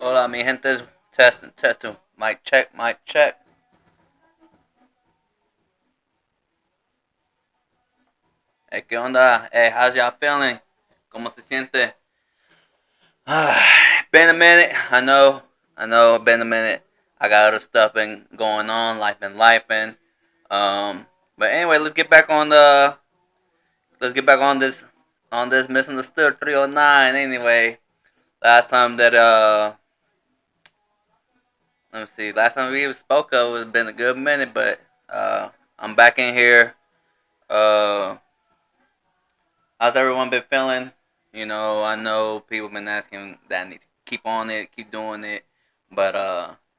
Hola, mi gente. Testing, testing. Mic check, mic check. ¿Qué onda? How's y'all feeling? ¿Cómo se siente? Been a minute. I know. Been a minute. I got other stuff been going on. Life been lifing. But anyway, let's get back on this misunderstood 309. Anyway, last time that let me see. Last time we spoke of it's been a good minute, but uh, I'm back in here. Uh, How's everyone been feeling? I know people been asking that I need to keep on it, keep doing it, but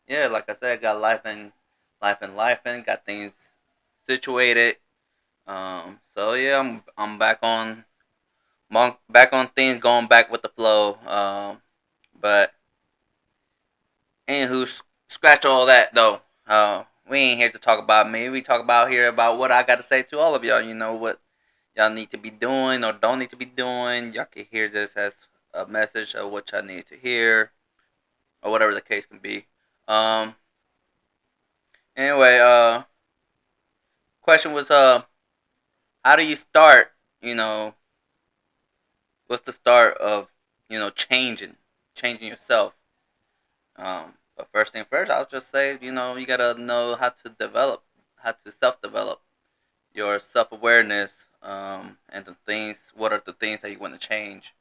yeah, like I said, got life and got things situated. So yeah, I'm back on things, going back with the flow. But anywho, scratch all that though. We ain't here to talk about me. We talk about here about what I got to say to all of y'all. You know what y'all need to be doing or don't need to be doing. Y'all can hear this as a message of what y'all need to hear or whatever the case can be. Um. Anyway, question was how do you start? You know, what's the start of changing yourself? But first thing first, I'll just say you gotta know how to self develop your self awareness, and the things. What are the things that you want to change?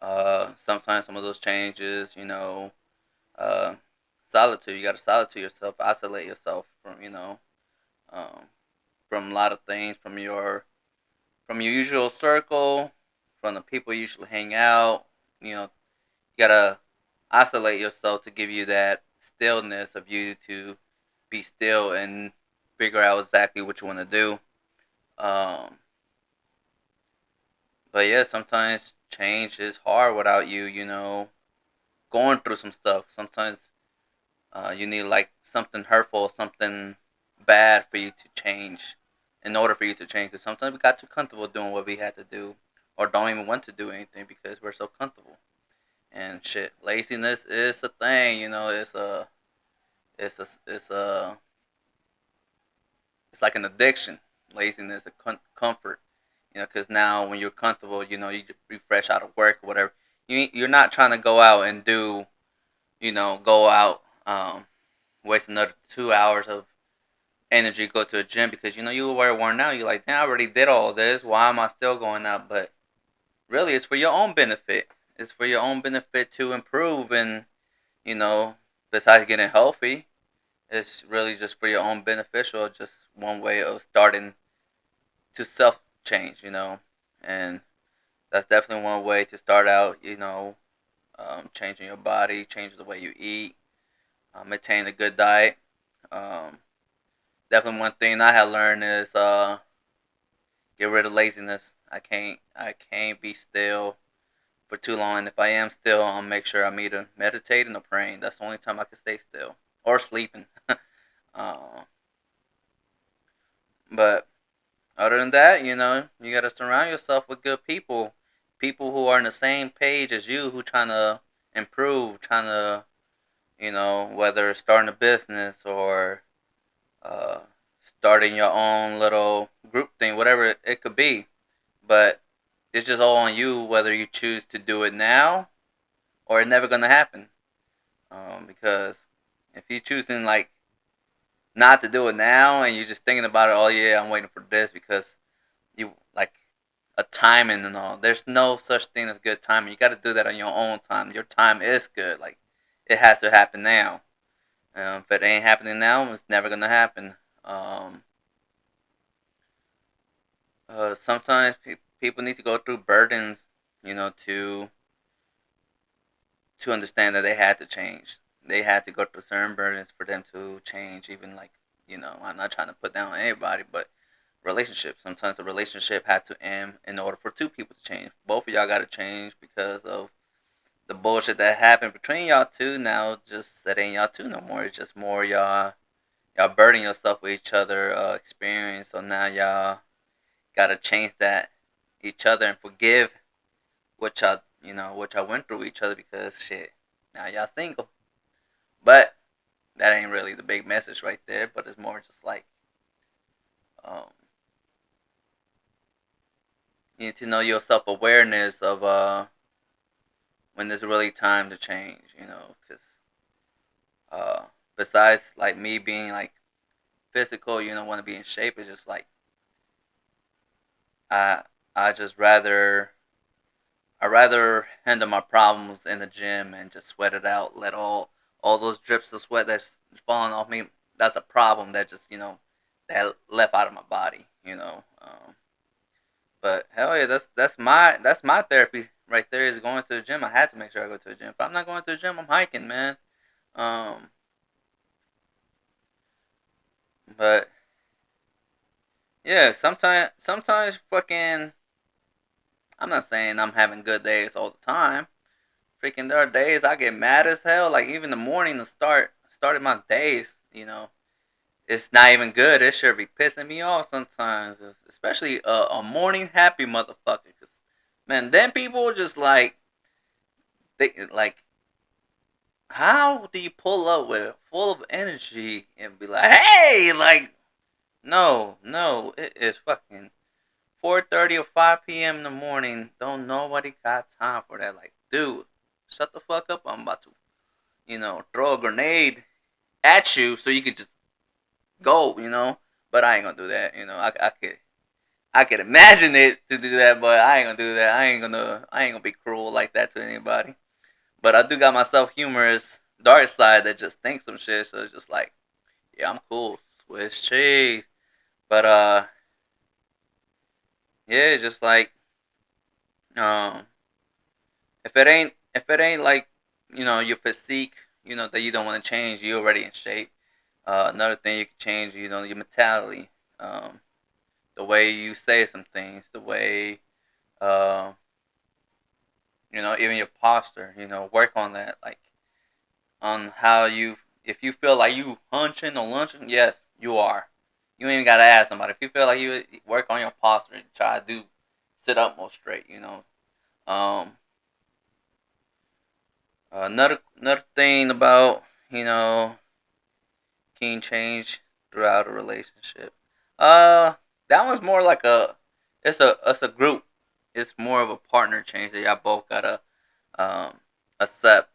Sometimes some of those changes, uh, solitude. You got to solitude yourself, isolate yourself from, um, from a lot of things, from your usual circle, from the people you usually hang out. You gotta isolate yourself to give you that stillness of you to be still and figure out exactly what you want to do. Um, but yeah, sometimes change is hard without you, going through some stuff. Sometimes you need like something hurtful, something bad for you to change, in order for you to change. Because sometimes we got too comfortable doing what we had to do, or don't even want to do anything because we're so comfortable. And shit, laziness is a thing. It's it's like an addiction. Laziness, a comfort. Because now when you're comfortable, you just refresh out of work or whatever. You're not trying to go out and do, go out, waste another 2 hours of energy go to a gym because you were worn out. You're like, damn, I already did all this. Why am I still going out? But really, it's for your own benefit. It's for your own benefit to improve, and you know, besides getting healthy, it's really just for your own beneficial. Just one way of starting to self change. And that's definitely one way to start out. Changing your body, changing the way you eat, maintain a good diet. Um, Definitely one thing I have learned is get rid of laziness. I can't be still for too long. And if I am still, I'll make sure I'm either meditating or praying. That's the only time I can stay still or sleeping. uh, but other than that, you gotta surround yourself with good people, people who are on the same page as you, who trying to improve, trying to whether starting a business or uh, starting your own little group thing, whatever it could be. But it's just all on you whether you choose to do it now or it's never gonna happen. Because if you choosing like not to do it now and you're just thinking about it, oh yeah, I'm waiting for this because you like a timing and all. There's no such thing as good timing. You got to do that on your own time. Your time is good. Like it has to happen now. If it ain't happening now, it's never gonna happen. Um, Sometimes people need to go through burdens, to understand that they had to change. They had to go through certain burdens for them to change. Even like, I'm not trying to put down anybody, but relationships. Sometimes a relationship had to end in order for two people to change. Both of y'all got to change because of the bullshit that happened between y'all two. Now, just that ain't y'all two no more. It's just more y'all burdening yourself with each other experience. So now y'all gotta change that each other and forgive what y'all went through each other because shit. Now y'all single, but that ain't really the big message right there. But it's more just like um, you need to know your self awareness of when it's really time to change. You know, because uh, besides like me being like physical, you know, want to be in shape, it's just like I I just rather handle my problems in the gym and just sweat it out. Let all those drips of sweat that's falling off me. That's a problem that just that left out of my body. But hell yeah, that's my therapy right there is going to the gym. I had to make sure I go to the gym. If I'm not going to the gym, I'm hiking, man. Um, but yeah, sometimes fucking. I'm not saying I'm having good days all the time. Freaking, there are days I get mad as hell. Like even the morning to started my days. It's not even good. It should be pissing me off sometimes, especially a morning happy motherfucker. Cause man, then people just like they like, how do you pull up with full of energy and be like, hey, like, no, no, it is fucking 4:30 or 5 p.m. in the morning. Don't nobody got time for that. Like, dude, shut the fuck up. I'm about to, throw a grenade at you so you could just go. But I ain't gonna do that. I could imagine it to do that, but I ain't gonna do that. I ain't gonna be cruel like that to anybody. But I do got my self humorous dark side that just thinks some shit. So it's just like, yeah, I'm cool. Swiss cheese. But yeah, just like um, if it ain't like your physique, that you don't want to change. You already in shape. Another thing you can change, your mentality. Um, the way you say some things, the way uh, even your posture. Work on that, like on how you. If you feel like you hunching or lunching, yes, you are. You ain't even gotta ask nobody. If you feel like you work on your posture, try to do sit up more straight. Um, another thing about can change throughout a relationship. Uh, that one's more like it's a group. It's more of a partner change that y'all both gotta um accept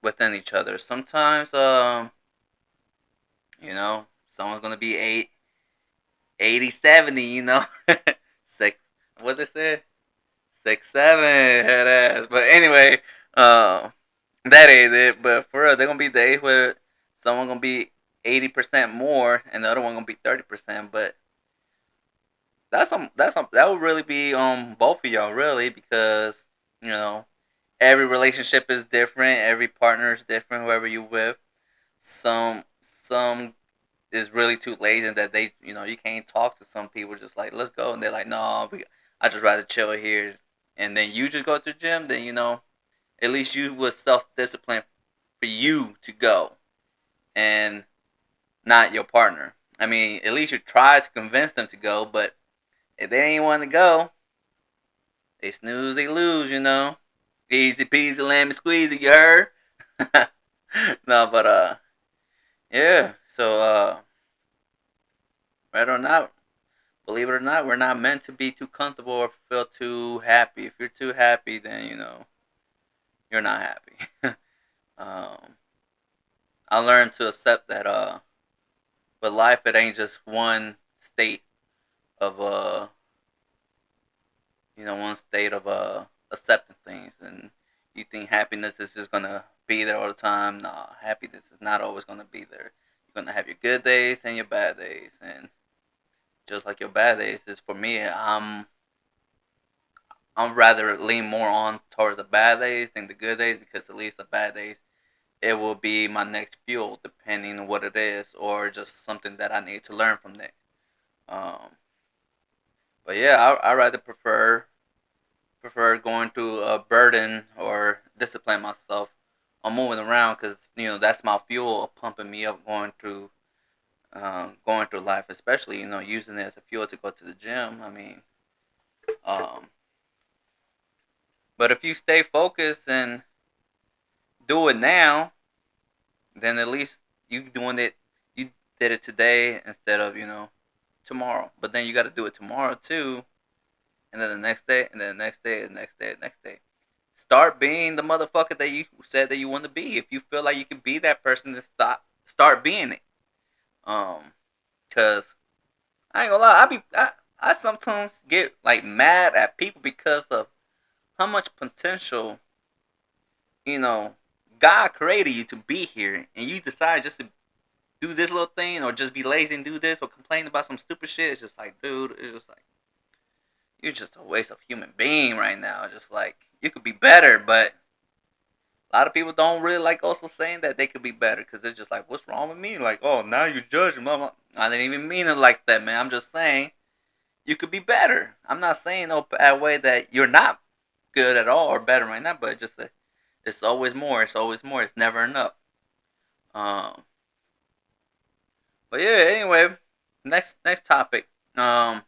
within each other. Sometimes someone's gonna be 80, 70. Six. What they say? 6, 7 head ass. But anyway, that ain't it. But for real, they're gonna be days where someone gonna be 80% more, and the other one gonna be 30%. But that would really be both of y'all really because you know every relationship is different, every partner is different. Whoever you with, some is really too lazy that they you can't talk to some people just like let's go and they're like no I just rather chill here and then you just go to the gym then at least you was self discipline for you to go and not your partner. I mean, at least you tried to convince them to go, but if they ain't want to go, they snooze, they lose. Easy peasy, lemon squeezy, you heard? No, but yeah. So right or not, believe it or not, we're not meant to be too comfortable or feel too happy. If you're too happy, then you're not happy. um, I learned to accept that. But life it ain't just one state of one state of accepting things, and you think happiness is just gonna be there all the time. Nah, happiness is not always gonna be there. You're gonna have your good days and your bad days, and just like your bad days is for me, I'm rather lean more on towards the bad days than the good days because at least the bad days it will be my next fuel depending on what it is or just something that I need to learn from that. Um, but yeah, I rather prefer going through a burden or discipline myself on moving around because that's my fuel of pumping me up going through life, especially using it as a fuel to go to the gym. I mean, um, but if you stay focused and do it now, then at least you doing it. You did it today instead of tomorrow. But then you got to do it tomorrow too, and then the next day, and then the next day, and the next day, and the next day. Start being the motherfucker that you said that you want to be. If you feel like you can be that person, then start being it. Um, cause I ain't gonna lie, I sometimes get like mad at people because of how much potential you know God created you to be here, and you decide just to do this little thing or just be lazy and do this or complain about some stupid shit. It's just like, dude, it's just like you're just a waste of human being right now. Just like you could be better, but a lot of people don't really like also saying that they could be better because they're just like, what's wrong with me? Like, oh, now you judge me. I didn't even mean it like that, man. I'm just saying you could be better. I'm not saying no bad way that you're not good at all or better right now, but just it's always more. It's always more. It's never enough. Um, but yeah. Anyway, next topic. Um,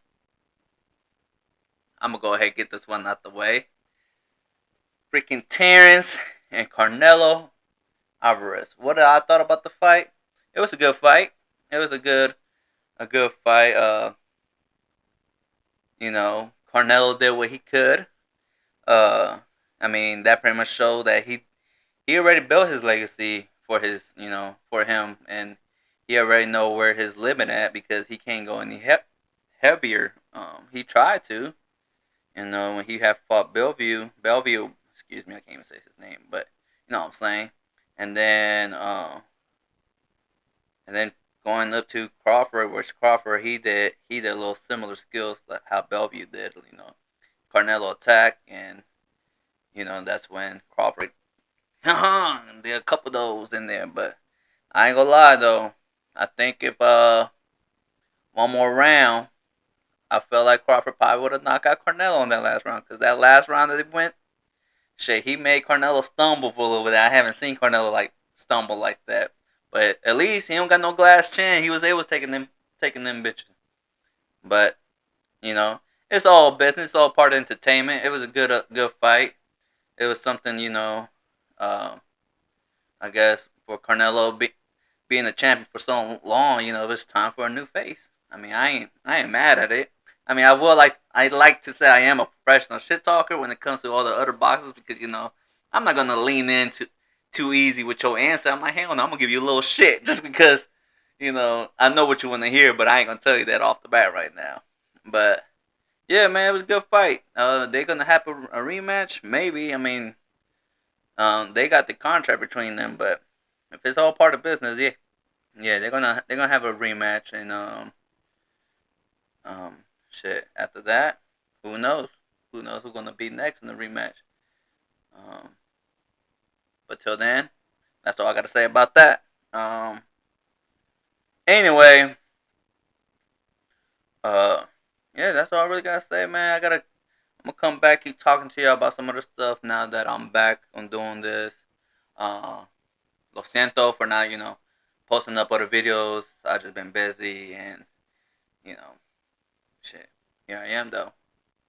I'm gonna go ahead and get this one out the way. Freaking Terrence and Carnelo Alvarez. What I thought about the fight? It was a good fight. It was a good fight. Carnelo did what he could. Uh, I mean that pretty much showed that he already built his legacy for for him, and he already know where his limit at because he can't go any heavier. He tried to, when he had fought Bellevue, excuse me, I can't even say his name, but you know what I'm saying. And then, and then going up to Crawford, which Crawford he did a little similar skills like how Bellevue did. Carnelo attacked, and that's when Crawford there are a couple of those in there, but I ain't gonna lie though. I think if one more round, I felt like Crawford probably would have knocked out Carnelo in that last round because that last round that it went, shit, he made Carnelo stumble for a little bit. I haven't seen Carnelo like stumble like that, but at least he don't got no glass chin. He was able to taking them bitches. But you know, it's all business, it's all part of entertainment. It was a good fight. It was something um, I guess for Carnelo being a champion for so long, it was time for a new face. I mean, I ain't mad at it. I mean, I like to say I am a professional shit talker when it comes to all the other boxes because I'm not gonna lean in too easy with your answer. I'm like, hell no, I'm gonna give you a little shit just because I know what you want to hear, but I ain't gonna tell you that off the bat right now. But yeah, man, it was a good fight. They gonna have a rematch? Maybe. I mean, they got the contract between them, but if it's all part of business, yeah, yeah, they're gonna have a rematch, and shit. After that, who knows? Who knows who's gonna be next in the rematch? Um, but till then, that's all I gotta say about that. Anyway, uh, yeah, that's all I really gotta say, man. I'm gonna come back, keep talking to you about some other stuff now that I'm back on doing this. Uh, Lo siento for not, posting up other videos. I just been busy and you know, shit. Here I am though.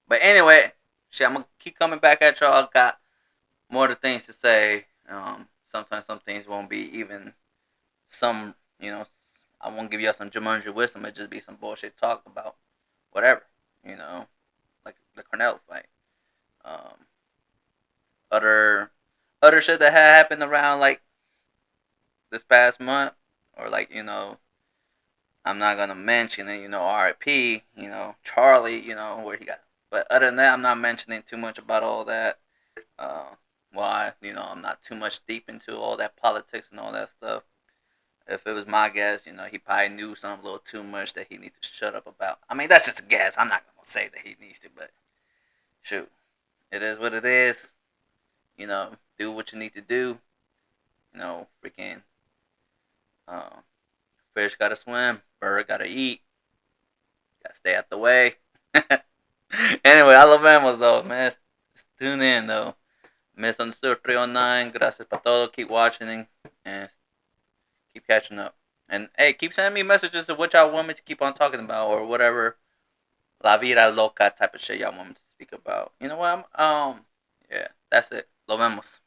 But anyway, shit, I'm gonna keep coming back at y'all. Got more of the things to say. Sometimes some things won't be even some. I won't give y'all some Jumanji wisdom. It just be some bullshit talk about whatever. You know, like the Cornell fight. Um, other other shit that had happened around like this past month, or like I'm not gonna mention it. R.I.P. Charlie. Where he got. But other than that, I'm not mentioning too much about all that. Why? I'm not too much deep into all that politics and all that stuff. If it was my guess, he probably knew something a little too much that he needs to shut up about. I mean, that's just a guess. I'm not gonna say that he needs to, but shoot, it is what it is. Do what you need to do. Freaking uh, fish gotta swim, bird gotta eat. Gotta stay out the way. Anyway, I love animals though, man. Tune in though. Misunderstood 309. Gracias por todo. Keep watching and keep catching up. And hey, keep sending me messages of what y'all want me to keep on talking about or whatever La Vida Loca type of shit y'all want me to speak about. You know what? Yeah, that's it. Lo vemos.